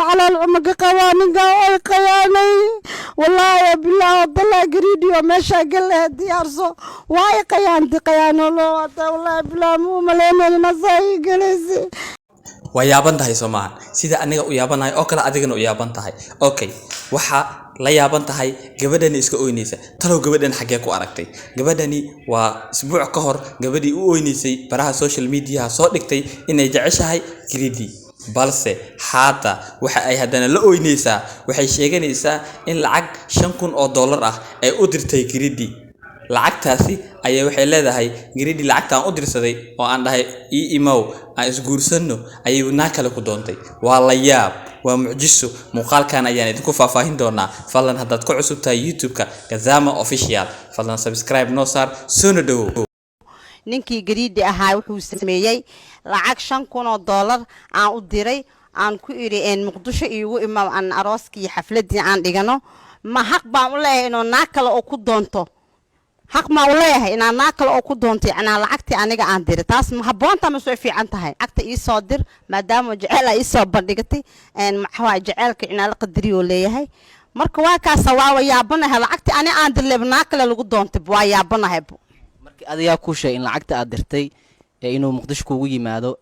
على العمق قوانين قواني والله يا بالله والله قريدي ومشى قال له ديارسو واي قيان والله بالله مو مليون نصاي جلسي waa yaaban tahay Soomaan sida aniga u yaabanahay oo kala adigana u yaaban tahay okay waxa la yaaban tahay gabadhani iska ooynaysa talow gabadhan xagee ku aragtay gabadhani waa isbuuc ka hor gabadhii u ooynaysay baraha social media soo dhigtay inay jeceshahay Griddy balse haata waxa ay hadana la ooynaysaa waxay sheeganaysaa in lacag $5,000 ah ay u dirtay Griddy lacagtaasi ayay waxay leedahay Griddy lacagtaan u dirsaday oo aan dhahay email aan isguursano ayay na kala ku doontay waa la yaab waa mucjiso muuqaalkan ayaan idinku faahfaahin doonaa fadlan haddaad ku cusub tahay YouTube-ka Gazama Official fadlan subscribe noo saar soo dhawow ninkii Griddy ahaa wuxuu sameeyay lacag $5,000 aan u diray aan ku iri in Muqdisho iigu imaw aan arooskii xafladii aan dhigano ma xaq baan u leeyahay inuu na kala oo ku doonto حق ما ولاها إن أنا كل أكو دونتي أنا لعقتي أنا قاعد دير تاس محبون تمسوي في عنتها عقتي يصادر ما دام جعله يصاب بدقتي إن محوا جعلك إن على قدري ولاها مركوا كاسوا ويابنا هالعقتي أنا عند اللي بناكل اللي قدون تبوا يابنا هبو مرك هذا يا كوشة إن العقتي قدرتي إنه مقدش كوجي ما هذا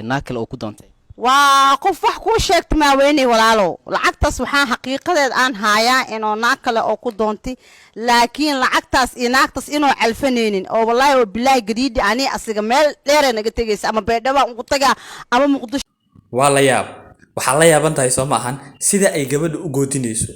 ناكل أكو دونتي وقف وحكو شيكت ما ويني ولا له لعقت سبحان حقيقة الآن هايا إنه ناكل أو كدونتي لكن لعقت إناكتس إنه علفنين أو والله وبالله Griddy أنا أصلا مال ليرة نقطة أما بيدوا نقطة أما مقدش waa la yaab waxa la yaaban tahay Soomaan sida ay gabadhu u goodinayso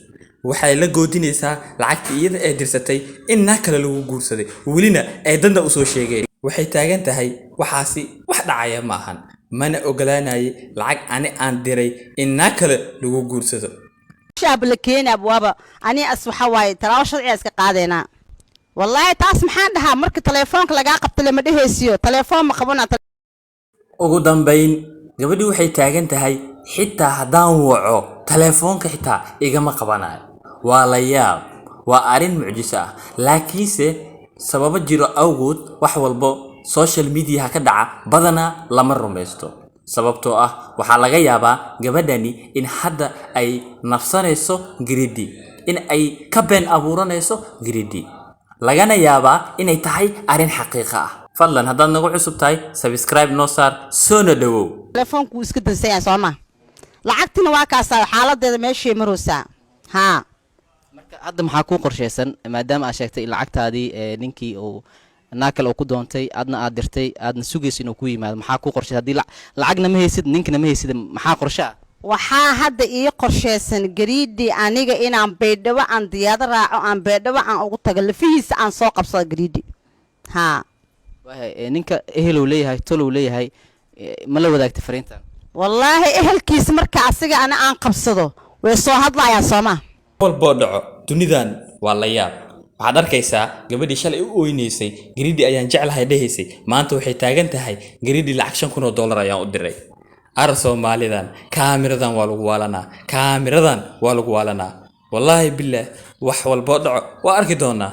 waxay la goodinaysaa lacagta iyada ee dirsatay in na kala lagu guursaday welina ay danda u soo sheegay waxay taagan tahay waxaasi wax dhacaya ma ahan mana ogolaanay lacag ani aan diray in na kala lagu guursado شاب لكين أبوابا أنا أسوح واي ترى وش رأيك قاعدنا والله تاس محندها مرك تليفونك لقى قبل ما ده يسيو تليفون مخبونا ugu dambayn gabadhu waxay taagan tahay xitaa hadaan waco telefoonka xitaa igama qabanayo waa la yaab waa arin mucjiso ah laakiinse sabab jiro awgood wax walbo social media ka dhaca badana lama rumaysto sababtoo ah waxa laga yaabaa gabadhani in hadda ay nafsanayso Griddy in ay ka been abuuranayso Griddy lagana yaabaa inay tahay arin xaqiiqo ah fadlan haddaad nagu cusub tahay subscribe noo saar soo dhawow telefoonku iska dansaya Soomaa lacagtina waa kaasa xaaladeeda meeshii maroosa ha marka hadda maxaa ku qorsheysan maadaama aad sheegtay lacagtaadii ninkii oo naakal oo ku doontay adna aad dirtay aadna sugayso inuu ku yimaado maxaa ku qorshay hadii lacagna ma haysid ninkina ma haysid maxaa qorshaa waxaa hadda ii qorsheysan Griddy aniga inaan beedhawa aan diyaada raaco aan beedhawa aan ugu tago lafihiisa aan soo qabsado Griddy ha waxa ninka ehel uu leeyahay tolo leeyahay ma la wadaagtay fariintan wallahi ehelkiis marka asiga ana aan qabsado way soo hadlayaan Soomaa walbo dhaco dunidan waa la yaab waxaad arkaysaa gabadhii shalay u ooynaysay Griddy ayaan jeclahay dhahaysay maanta waxay taagan tahay Griddy lacag $5,000 ayaan u diray ar Soomaalidan kaamiradan waa lagu waalanaa wallahi billah wax walbo dhaco waa arki doonaa